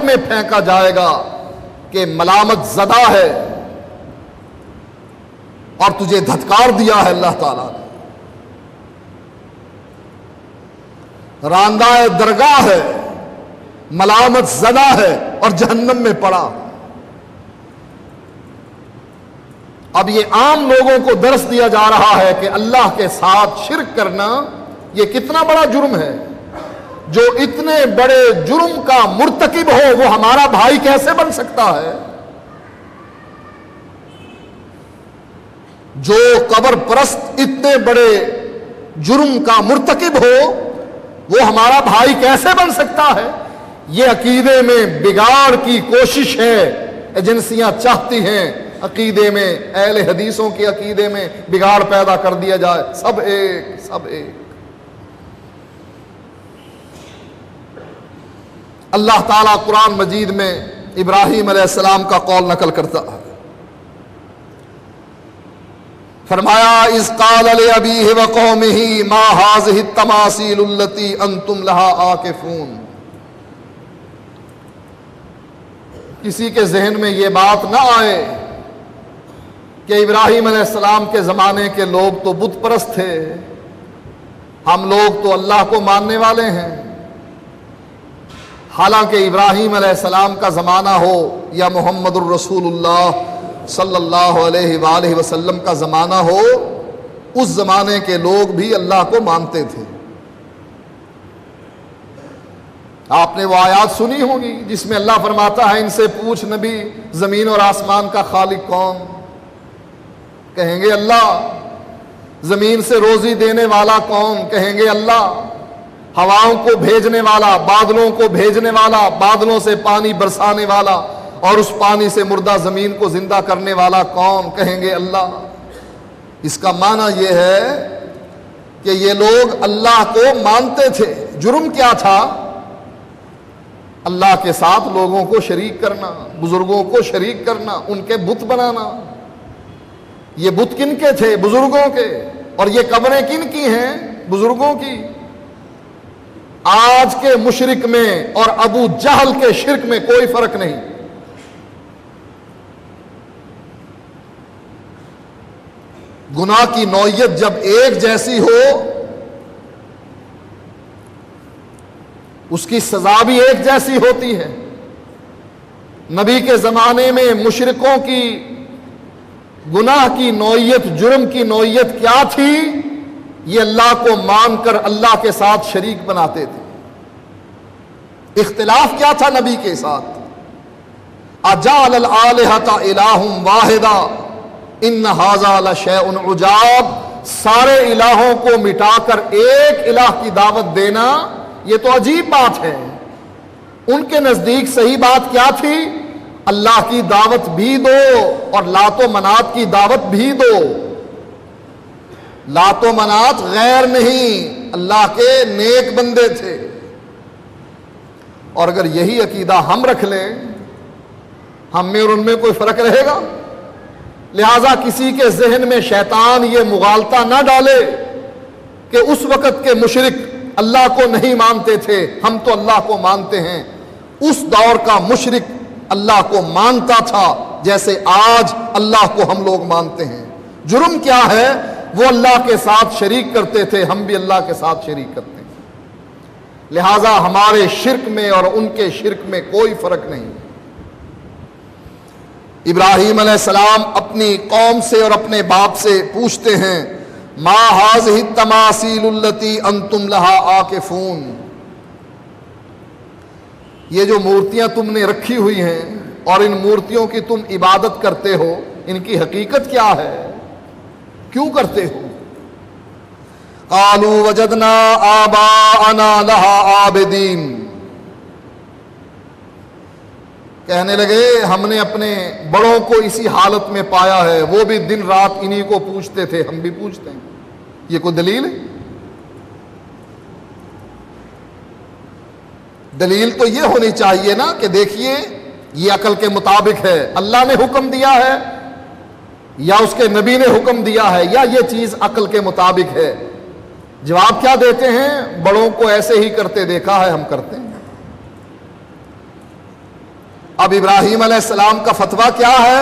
میں پھینکا جائے گا کہ ملامت زدہ ہے اور تجھے دھتکار دیا ہے اللہ تعالیٰ نے، راندہ درگاہ ہے، ملامت زدہ ہے اور جہنم میں پڑا۔ اب یہ عام لوگوں کو درس دیا جا رہا ہے کہ اللہ کے ساتھ شرک کرنا یہ کتنا بڑا جرم ہے۔ جو اتنے بڑے جرم کا مرتکب ہو وہ ہمارا بھائی کیسے بن سکتا ہے؟ جو قبر پرست اتنے بڑے جرم کا مرتکب ہو وہ ہمارا بھائی کیسے بن سکتا ہے؟ یہ عقیدے میں بگاڑ کی کوشش ہے، ایجنسیاں چاہتی ہیں عقیدے میں، اہل حدیثوں کے عقیدے میں بگاڑ پیدا کر دیا جائے، سب ایک سب ایک۔ اللہ تعالیٰ قرآن مجید میں ابراہیم علیہ السلام کا قول نقل کرتا ہے، فرمایا اذ قال لأبیہ وقومہ ما ہذہ التماثیل التی انتم لہا عاکفون۔ کسی کے ذہن میں یہ بات نہ آئے کہ ابراہیم علیہ السلام کے زمانے کے لوگ تو بت پرست تھے، ہم لوگ تو اللہ کو ماننے والے ہیں۔ حالانکہ ابراہیم علیہ السلام کا زمانہ ہو یا محمد الرسول اللہ صلی اللہ علیہ وآلہ وسلم کا زمانہ ہو، اس زمانے کے لوگ بھی اللہ کو مانتے تھے۔ آپ نے وہ آیات سنی ہوگی جس میں اللہ فرماتا ہے ان سے پوچھ نبی زمین اور آسمان کا خالق کون؟ کہیں گے اللہ۔ زمین سے روزی دینے والا کون؟ کہیں گے اللہ۔ ہواؤں کو بھیجنے والا، بادلوں کو بھیجنے والا، بادلوں سے پانی برسانے والا اور اس پانی سے مردہ زمین کو زندہ کرنے والا کون؟ کہیں گے اللہ۔ اس کا معنی یہ ہے کہ یہ لوگ اللہ کو مانتے تھے۔ جرم کیا تھا؟ اللہ کے ساتھ لوگوں کو شریک کرنا، بزرگوں کو شریک کرنا، ان کے بت بنانا۔ یہ بت کن کے تھے؟ بزرگوں کے۔ اور یہ قبریں کن کی ہیں؟ بزرگوں کی۔ آج کے مشرک میں اور ابو جہل کے شرک میں کوئی فرق نہیں۔ گناہ کی نوعیت جب ایک جیسی ہو اس کی سزا بھی ایک جیسی ہوتی ہے۔ نبی کے زمانے میں مشرکوں کی گناہ کی نوعیت، جرم کی نوعیت کیا تھی؟ یہ اللہ کو مان کر اللہ کے ساتھ شریک بناتے تھے۔ اختلاف کیا تھا نبی کے ساتھ؟ اجعل الآلہۃ الہ واحدا ان ھذا لشیء عجاب۔ سارے الہوں کو مٹا کر ایک الہ کی دعوت دینا یہ تو عجیب بات ہے۔ ان کے نزدیک صحیح بات کیا تھی؟ اللہ کی دعوت بھی دو اور لات و منات کی دعوت بھی دو۔ لات و منات غیر نہیں، اللہ کے نیک بندے تھے۔ اور اگر یہی عقیدہ ہم رکھ لیں، ہم میں اور ان میں کوئی فرق رہے گا؟ لہذا کسی کے ذہن میں شیطان یہ مغالطہ نہ ڈالے کہ اس وقت کے مشرک اللہ کو نہیں مانتے تھے، ہم تو اللہ کو مانتے ہیں۔ اس دور کا مشرک اللہ کو مانتا تھا جیسے آج اللہ کو ہم لوگ مانتے ہیں۔ جرم کیا ہے؟ وہ اللہ کے ساتھ شریک کرتے تھے، ہم بھی اللہ کے ساتھ شریک کرتے ہیں۔ لہذا ہمارے شرک میں اور ان کے شرک میں کوئی فرق نہیں۔ ابراہیم علیہ السلام اپنی قوم سے اور اپنے باپ سے پوچھتے ہیں ما ہذہ التماثیل التی انتم لہا عاکفون۔ یہ جو مورتیاں تم نے رکھی ہوئی ہیں اور ان مورتیوں کی تم عبادت کرتے ہو، ان کی حقیقت کیا ہے؟ کیوں کرتے ہو؟ قالوا وجدنا آباءنا لہا عابدین۔ کہنے لگے ہم نے اپنے بڑوں کو اسی حالت میں پایا ہے، وہ بھی دن رات انہی کو پوچھتے تھے، ہم بھی پوچھتے ہیں۔ یہ کوئی دلیل ہے؟ دلیل تو یہ ہونی چاہیے نا کہ دیکھیے یہ عقل کے مطابق ہے، اللہ نے حکم دیا ہے یا اس کے نبی نے حکم دیا ہے، یا یہ چیز عقل کے مطابق ہے۔ جواب کیا دیتے ہیں؟ بڑوں کو ایسے ہی کرتے دیکھا ہے، ہم کرتے ہیں۔ اب ابراہیم علیہ السلام کا فتویٰ کیا ہے؟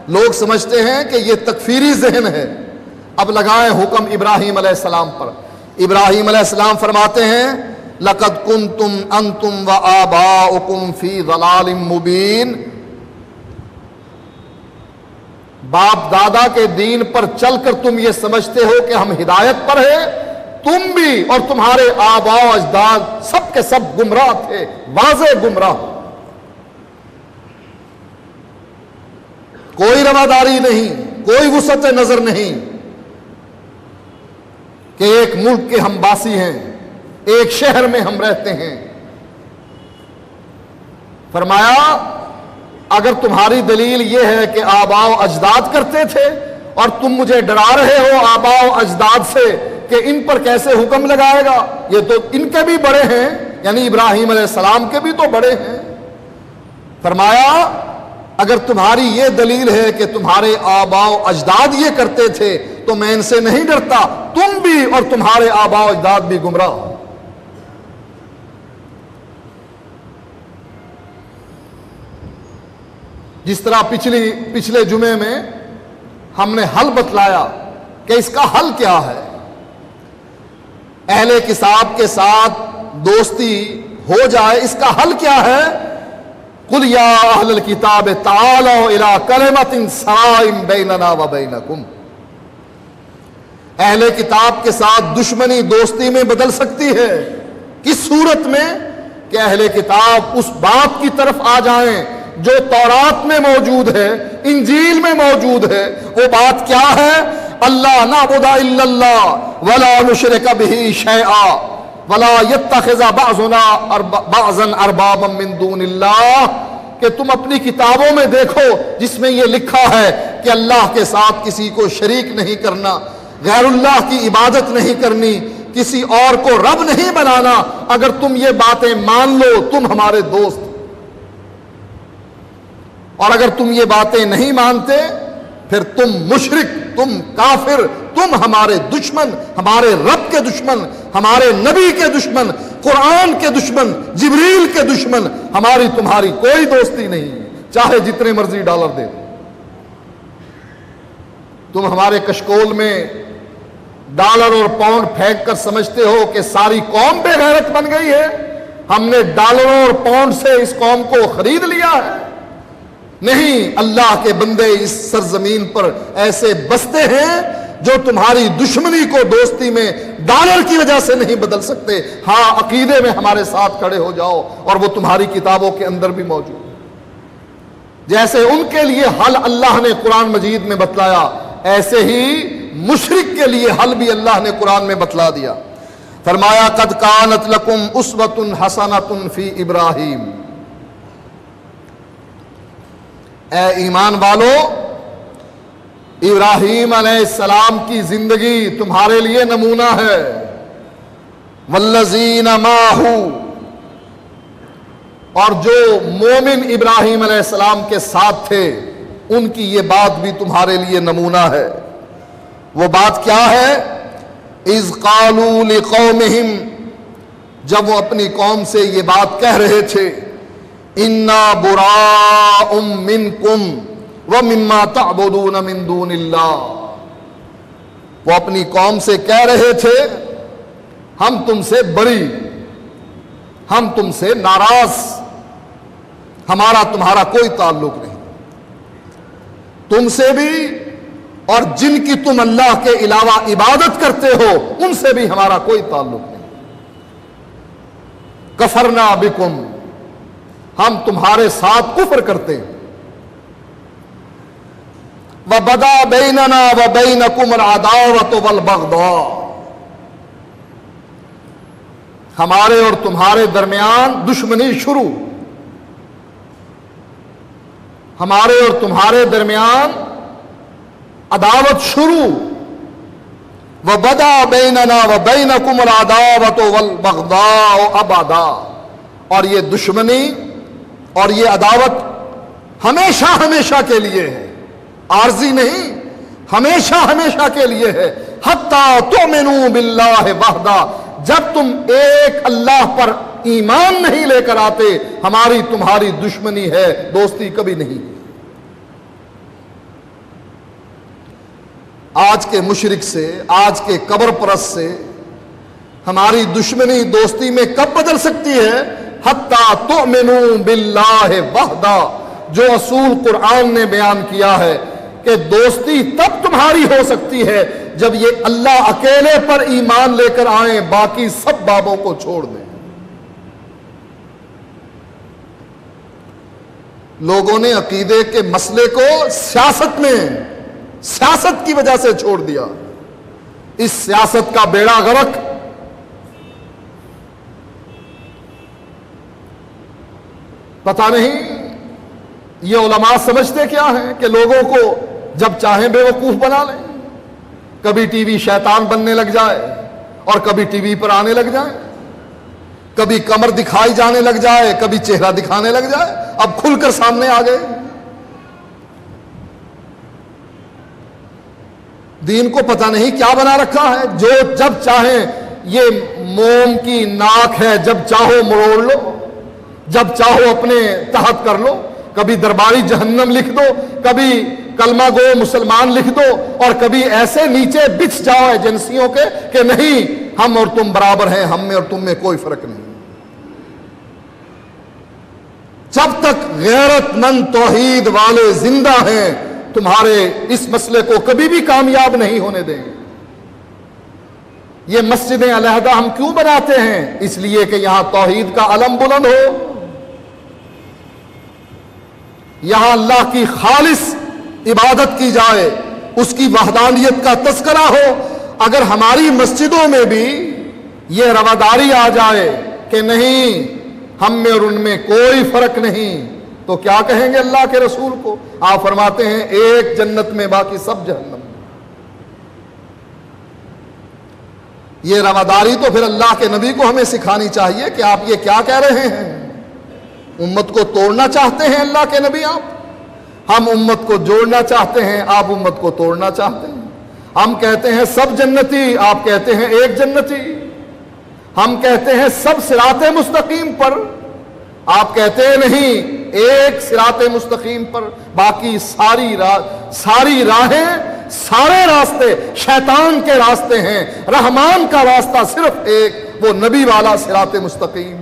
لوگ سمجھتے ہیں کہ یہ تکفیری ذہن ہے، اب لگائیں حکم ابراہیم علیہ السلام پر۔ ابراہیم علیہ السلام فرماتے ہیں لَقَدْ كُنْتُمْ أَنْتُمْ وَآبَاؤُكُمْ فِي ضَلَالٍ مُبِينٍ، باپ دادا کے دین پر چل کر تم یہ سمجھتے ہو کہ ہم ہدایت پر ہیں، تم بھی اور تمہارے آباء و اجداد سب کے سب گمراہ تھے، واضح گمراہ، کوئی رواداری نہیں، کوئی وسعت نظر نہیں کہ ایک ملک کے ہم باسی ہیں، ایک شہر میں ہم رہتے ہیں۔ فرمایا اگر تمہاری دلیل یہ ہے کہ آباء و اجداد کرتے تھے اور تم مجھے ڈرا رہے ہو آباء و اجداد سے کہ ان پر کیسے حکم لگائے گا، یہ تو ان کے بھی بڑے ہیں، یعنی ابراہیم علیہ السلام کے بھی تو بڑے ہیں۔ فرمایا اگر تمہاری یہ دلیل ہے کہ تمہارے آباء و اجداد یہ کرتے تھے تو میں ان سے نہیں ڈرتا، تم بھی اور تمہارے آباء و اجداد بھی گمراہ ہو۔ جس طرح پچھلے جمعے میں ہم نے حل بتلایا کہ اس کا حل کیا ہے، اہل کتاب کے ساتھ دوستی ہو جائے، اس کا حل کیا ہے؟ قُلْ يَا أَهْلَ الْكِتَابِ تَعَالَوْا إِلَىٰ كَلِمَةٍ سَوَاءٍ بَيْنَنَا وَبَيْنَكُمْ، اہل کتاب کے ساتھ دشمنی دوستی میں بدل سکتی ہے، کس صورت میں؟ کہ اہل کتاب اس بات کی طرف آ جائیں جو تورات میں موجود ہے، انجیل میں موجود ہے۔ وہ بات کیا ہے؟ اللہ نعبد الا اللہ ولا نشرک بہ شیئا ولا یتخذ بعضنا بعضا اربابا من دون اللہ، کہ تم اپنی کتابوں میں دیکھو جس میں یہ لکھا ہے کہ اللہ کے ساتھ کسی کو شریک نہیں کرنا، غیر اللہ کی عبادت نہیں کرنی، کسی اور کو رب نہیں بنانا۔ اگر تم یہ باتیں مان لو تم ہمارے دوست، اور اگر تم یہ باتیں نہیں مانتے پھر تم مشرک، تم کافر، تم ہمارے دشمن، ہمارے رب کے دشمن، ہمارے نبی کے دشمن، قرآن کے دشمن، جبریل کے دشمن، ہماری تمہاری کوئی دوستی نہیں، چاہے جتنے مرضی ڈالر دے دو۔ تم ہمارے کشکول میں ڈالر اور پاؤنڈ پھینک کر سمجھتے ہو کہ ساری قوم بے غیرت بن گئی ہے، ہم نے ڈالروں اور پاؤنڈ سے اس قوم کو خرید لیا ہے؟ نہیں، اللہ کے بندے اس سرزمین پر ایسے بستے ہیں جو تمہاری دشمنی کو دوستی میں ڈالر کی وجہ سے نہیں بدل سکتے۔ ہاں، عقیدے میں ہمارے ساتھ کھڑے ہو جاؤ، اور وہ تمہاری کتابوں کے اندر بھی موجود ہے۔ جیسے ان کے لیے حل اللہ نے قرآن مجید میں بتلایا، ایسے ہی مشرک کے لیے حل بھی اللہ نے قرآن میں بتلا دیا۔ فرمایا قد کانت لکم اسوۃ حسنۃ فی ابراہیم، اے ایمان والو ابراہیم علیہ السلام کی زندگی تمہارے لیے نمونہ ہے۔ والذین معہ، اور جو مومن ابراہیم علیہ السلام کے ساتھ تھے ان کی یہ بات بھی تمہارے لیے نمونہ ہے۔ وہ بات کیا ہے؟ اذ قالوا لقومہم، جب وہ اپنی قوم سے یہ بات کہہ رہے تھے، انا براء منکم ومما تعبدون من دون اللہ، وہ اپنی قوم سے کہہ رہے تھے ہم تم سے بری، ہم تم سے ناراض، ہمارا تمہارا کوئی تعلق نہیں، تم سے بھی اور جن کی تم اللہ کے علاوہ عبادت کرتے ہو ان سے بھی ہمارا کوئی تعلق نہیں۔ کفرنا بکم، ہم تمہارے ساتھ کفر کرتے ہیں۔ وَبَدَا بَيْنَنَا وَبَيْنَكُمُ الْعَدَاوَةُ وَالْبَغْضَاءُ، ہمارے اور تمہارے درمیان دشمنی شروع، ہمارے اور تمہارے درمیان عداوت شروع۔ وَبَدَا بَيْنَنَا وَبَيْنَكُمُ الْعَدَاوَةُ وَالْبَغْضَاءُ أَبَدًا، اور یہ دشمنی اور یہ عداوت ہمیشہ ہمیشہ کے لیے ہے، عارضی نہیں، ہمیشہ ہمیشہ کے لیے ہے۔ حتی تؤمنوا باللہ وحدہ، جب تم ایک اللہ پر ایمان نہیں لے کر آتے، ہماری تمہاری دشمنی ہے، دوستی کبھی نہیں۔ آج کے مشرک سے، آج کے قبر پرست سے ہماری دشمنی دوستی میں کب بدل سکتی ہے؟ حتیٰ تؤمنوا باللہ وحدہ، جو اصول قرآن نے بیان کیا ہے کہ دوستی تب تمہاری ہو سکتی ہے جب یہ اللہ اکیلے پر ایمان لے کر آئیں، باقی سب بابوں کو چھوڑ دیں۔ لوگوں نے عقیدے کے مسئلے کو سیاست کی وجہ سے چھوڑ دیا۔ اس سیاست کا بیڑا غرق پتہ نہیں یہ علماء سمجھتے کیا ہیں کہ لوگوں کو جب چاہیں بے وقوف بنا لیں، کبھی ٹی وی شیطان بننے لگ جائے اور کبھی ٹی وی پر آنے لگ جائے، کبھی کمر دکھائی جانے لگ جائے، کبھی چہرہ دکھانے لگ جائے، اب کھل کر سامنے آ گئے۔ دین کو پتہ نہیں کیا بنا رکھا ہے، جو جب چاہیں، یہ موم کی ناک ہے، جب چاہو مروڑ لو، جب چاہو اپنے تحت کر لو، کبھی درباری جہنم لکھ دو، کبھی کلمہ گو مسلمان لکھ دو، اور کبھی ایسے نیچے بچھ جاؤ ایجنسیوں کے کہ نہیں ہم اور تم برابر ہیں، ہم میں اور تم میں کوئی فرق نہیں۔ جب تک غیرت مند توحید والے زندہ ہیں تمہارے اس مسئلے کو کبھی بھی کامیاب نہیں ہونے دیں گے۔ یہ مسجدیں علیحدہ ہم کیوں بناتے ہیں؟ اس لیے کہ یہاں توحید کا علم بلند ہو، یہاں اللہ کی خالص عبادت کی جائے، اس کی وحدانیت کا تذکرہ ہو۔ اگر ہماری مسجدوں میں بھی یہ رواداری آ جائے کہ نہیں ہم میں اور ان میں کوئی فرق نہیں، تو کیا کہیں گے اللہ کے رسول کو؟ آپ فرماتے ہیں ایک جنت میں باقی سب جہنم۔ یہ رواداری تو پھر اللہ کے نبی کو ہمیں سکھانی چاہیے کہ آپ یہ کیا کہہ رہے ہیں؟ امت کو توڑنا چاہتے ہیں اللہ کے نبی آپ؟ ہم امت کو جوڑنا چاہتے ہیں، آپ امت کو توڑنا چاہتے ہیں۔ ہم کہتے ہیں سب جنتی، آپ کہتے ہیں ایک جنتی۔ ہم کہتے ہیں سب صراط مستقیم پر، آپ کہتے ہیں نہیں ایک صراط مستقیم پر، باقی ساری راہیں، سارے راستے شیطان کے راستے ہیں، رحمان کا راستہ صرف ایک، وہ نبی والا صراط مستقیم۔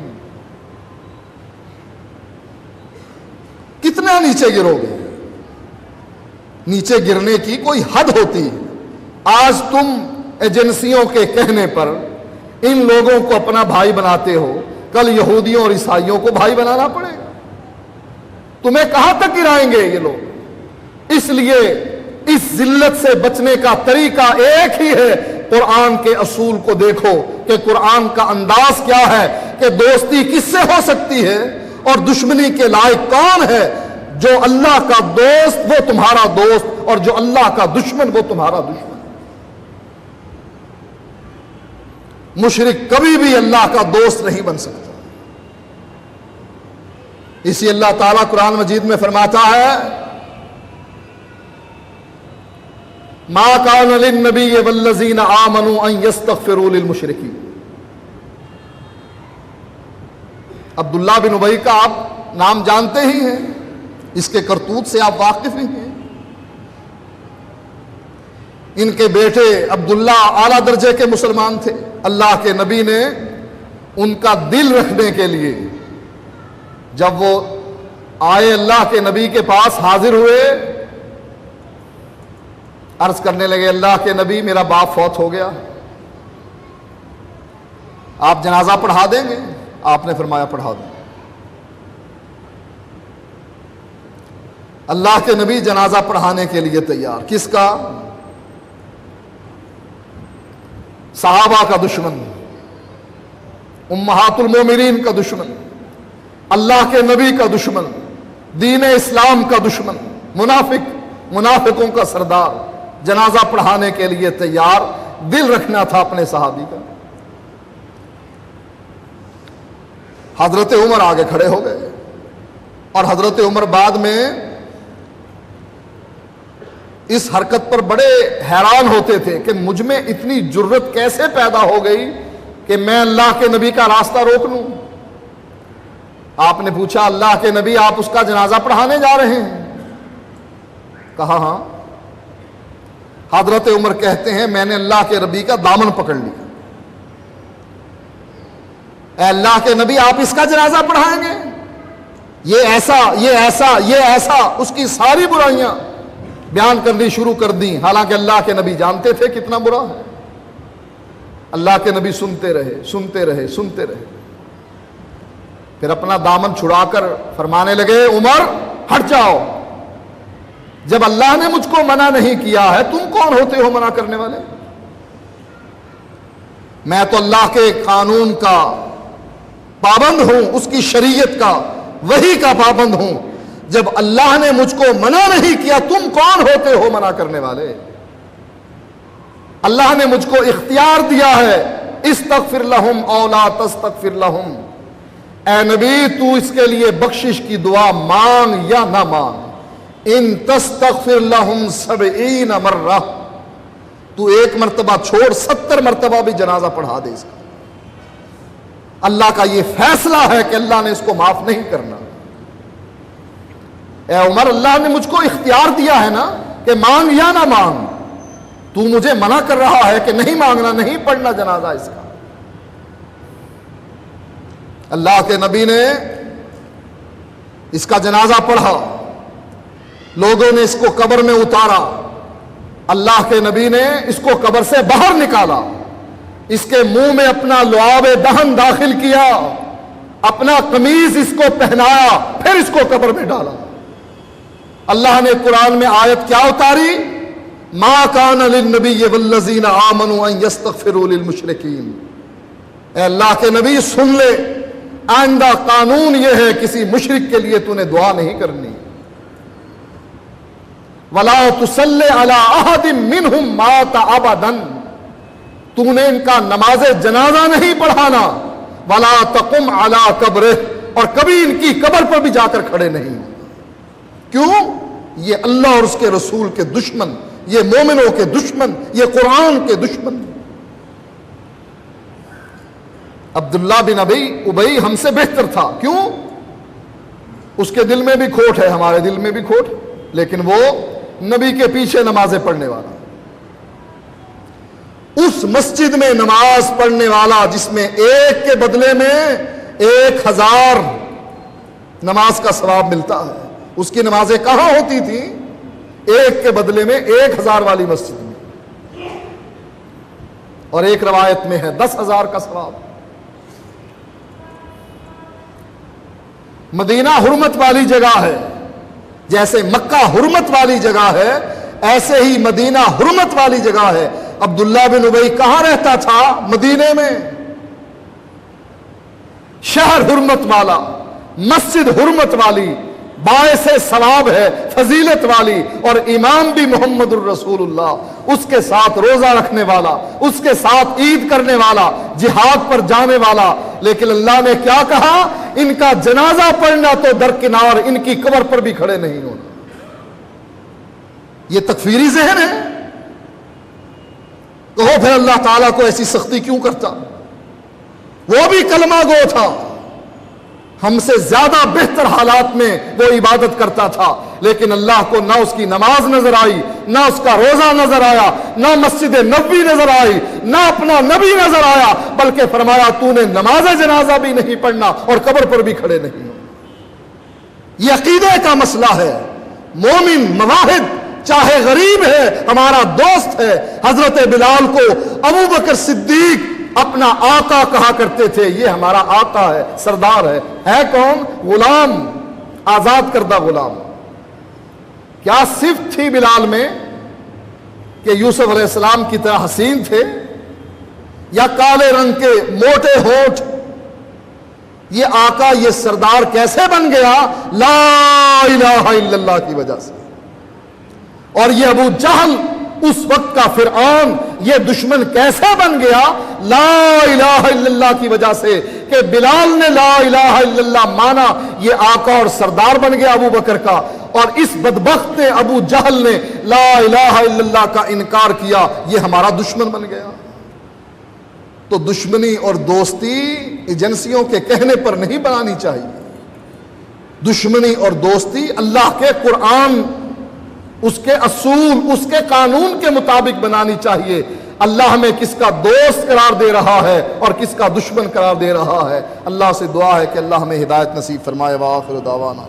کتنا نیچے گرو گے؟ نیچے گرنے کی کوئی حد ہوتی ہے۔ آج تم ایجنسیوں کے کہنے پر ان لوگوں کو اپنا بھائی بناتے ہو، کل یہودیوں اور عیسائیوں کو بھائی بنانا پڑے گا۔ تمہیں کہاں تک گرائیں گے یہ لوگ؟ اس لیے اس ذلت سے بچنے کا طریقہ ایک ہی ہے، قرآن کے اصول کو دیکھو کہ قرآن کا انداز کیا ہے، کہ دوستی کس سے ہو سکتی ہے اور دشمنی کے لائق کون ہے۔ جو اللہ کا دوست وہ تمہارا دوست، اور جو اللہ کا دشمن وہ تمہارا دشمن۔ مشرک کبھی بھی اللہ کا دوست نہیں بن سکتا۔ اسی اللہ تعالیٰ قرآن مجید میں فرماتا ہے ما کان للنبی والذین آمنوا ان یستغفروا للمشرکین۔ عبداللہ بن ابی کا آپ نام جانتے ہی ہیں، اس کے کرتوت سے آپ واقف ہی ہیں۔ ان کے بیٹے عبداللہ اعلیٰ درجے کے مسلمان تھے۔ اللہ کے نبی نے ان کا دل رکھنے کے لیے جب وہ آئے اللہ کے نبی کے پاس حاضر ہوئے، عرض کرنے لگے اللہ کے نبی میرا باپ فوت ہو گیا، آپ جنازہ پڑھا دیں گے؟ آپ نے فرمایا پڑھا دیں۔ اللہ کے نبی جنازہ پڑھانے کے لیے تیار۔ کس کا؟ صحابہ کا دشمن، امہات المومنین کا دشمن، اللہ کے نبی کا دشمن، دین اسلام کا دشمن، منافقوں کا سردار، جنازہ پڑھانے کے لیے تیار۔ دل رکھنا تھا اپنے صحابی کا۔ حضرت عمر آگے کھڑے ہو گئے، اور حضرت عمر بعد میں اس حرکت پر بڑے حیران ہوتے تھے کہ مجھ میں اتنی جرت کیسے پیدا ہو گئی کہ میں اللہ کے نبی کا راستہ روک لوں۔ آپ نے پوچھا اللہ کے نبی آپ اس کا جنازہ پڑھانے جا رہے ہیں؟ کہا ہاں۔ حضرت عمر کہتے ہیں میں نے اللہ کے نبی کا دامن پکڑ لیا، اے اللہ کے نبی آپ اس کا جنازہ پڑھائیں گے؟ یہ ایسا یہ ایسا یہ ایسا، اس کی ساری برائیاں بیان کرنی شروع کر دیں، حالانکہ اللہ کے نبی جانتے تھے کتنا برا ہے۔ اللہ کے نبی سنتے رہے سنتے رہے سنتے رہے، پھر اپنا دامن چھڑا کر فرمانے لگے عمر ہٹ جاؤ، جب اللہ نے مجھ کو منع نہیں کیا ہے تم کون ہوتے ہو منع کرنے والے؟ میں تو اللہ کے قانون کا پابند ہوں، اس کی شریعت کا وحی کا پابند ہوں، جب اللہ نے مجھ کو منع نہیں کیا تم کون ہوتے ہو منع کرنے والے؟ اللہ نے مجھ کو اختیار دیا ہے استغفر لہم او لا تستغفر لہم، اے نبی تو اس کے لیے بخشش کی دعا مانگ یا نہ مانگ، ان تستغفر لہم 70 مرہ، تو ایک مرتبہ چھوڑ 70 مرتبہ بھی جنازہ پڑھا دے اس کا، اللہ کا یہ فیصلہ ہے کہ اللہ نے اس کو معاف نہیں کرنا۔ اے عمر اللہ نے مجھ کو اختیار دیا ہے نا کہ مانگ یا نہ مانگ، تو مجھے منع کر رہا ہے کہ نہیں مانگنا نہیں پڑھنا جنازہ اس کا۔ اللہ کے نبی نے اس کا جنازہ پڑھا، لوگوں نے اس کو قبر میں اتارا، اللہ کے نبی نے اس کو قبر سے باہر نکالا، اس کے منہ میں اپنا لعاب دہن داخل کیا، اپنا قمیض اس کو پہنایا، پھر اس کو قبر میں ڈالا۔ اللہ نے قرآن میں آیت کیا اتاری؟ ما کان للنبی والذین آمنوا ان یستغفروا للمشرکین، اے اللہ کے نبی سن لے، آئندہ قانون یہ ہے کسی مشرک کے لیے تو نے دعا نہیں کرنی، ولا تصلی علی احد منہم مات ابدا، تو نے ان کا نماز جنازہ نہیں پڑھانا، ولا تقم علی قبرہ، اور کبھی ان کی قبر پر بھی جا کر کھڑے نہیں۔ کیوں؟ یہ اللہ اور اس کے رسول کے دشمن، یہ مومنوں کے دشمن، یہ قرآن کے دشمن۔ عبداللہ بن ابی ہم سے بہتر تھا، کیوں؟ اس کے دل میں بھی کھوٹ ہے، ہمارے دل میں بھی کھوٹ، لیکن وہ نبی کے پیچھے نمازیں پڑھنے والا، اس مسجد میں نماز پڑھنے والا جس میں ایک کے بدلے میں 1000 نماز کا ثواب ملتا ہے، اس کی نمازیں کہاں ہوتی تھیں؟ ایک کے بدلے میں 1000 والی مسجد میں، اور ایک روایت میں ہے 10,000 کا ثواب۔ مدینہ حرمت والی جگہ ہے، جیسے مکہ حرمت والی جگہ ہے ایسے ہی مدینہ حرمت والی جگہ ہے۔ عبداللہ بن ابی کہاں رہتا تھا؟ مدینے میں، شہر حرمت والا، مسجد حرمت والی، باعث ثواب ہے، فضیلت والی، اور امام بھی محمد الرسول اللہ، اس کے ساتھ روزہ رکھنے والا، اس کے ساتھ عید کرنے والا، جہاد پر جانے والا، لیکن اللہ نے کیا کہا؟ ان کا جنازہ پڑھنا تو درکنار، ان کی قبر پر بھی کھڑے نہیں ہونا۔ یہ تکفیری ذہن ہے؟ کہو پھر اللہ تعالیٰ کو ایسی سختی کیوں کرتا؟ وہ بھی کلمہ گو تھا، ہم سے زیادہ بہتر حالات میں وہ عبادت کرتا تھا، لیکن اللہ کو نہ اس کی نماز نظر آئی، نہ اس کا روزہ نظر آیا، نہ مسجد نبوی نظر آئی، نہ اپنا نبی نظر آیا، بلکہ فرمایا تو نے نماز جنازہ بھی نہیں پڑھنا اور قبر پر بھی کھڑے نہیں ہو۔ یہ عقیدے کا مسئلہ ہے۔ مومن مواحد چاہے غریب ہے، ہمارا دوست ہے، حضرت بلال کو ابو بکر صدیق اپنا آقا کہا کرتے تھے، یہ ہمارا آقا ہے، سردار ہے کون؟ غلام، آزاد کردہ غلام۔ کیا صفت تھی بلال میں کہ یوسف علیہ السلام کی طرح حسین تھے، یا کالے رنگ کے موٹے ہونٹ؟ یہ آقا، یہ سردار کیسے بن گیا؟ لا الہ الا اللہ کی وجہ سے۔ اور یہ ابو جہل اس وقت کا فرعون، یہ دشمن کیسے بن گیا؟ لا الہ الا اللہ کی وجہ سے کہ بلال نے لا الہ الا اللہ مانا، یہ آقا اور سردار بن گیا ابو بکر کا، اور اس بدبخت نے ابو جہل نے لا الہ الا اللہ کا انکار کیا، یہ ہمارا دشمن بن گیا۔ تو دشمنی اور دوستی ایجنسیوں کے کہنے پر نہیں بنانی چاہیے۔ دشمنی اور دوستی اللہ کے قرآن، اس کے اصول، اس کے قانون کے مطابق بنانی چاہیے۔ اللہ ہمیں کس کا دوست قرار دے رہا ہے اور کس کا دشمن قرار دے رہا ہے۔ اللہ سے دعا ہے کہ اللہ ہمیں ہدایت نصیب فرمائے۔ وآخر دعوانا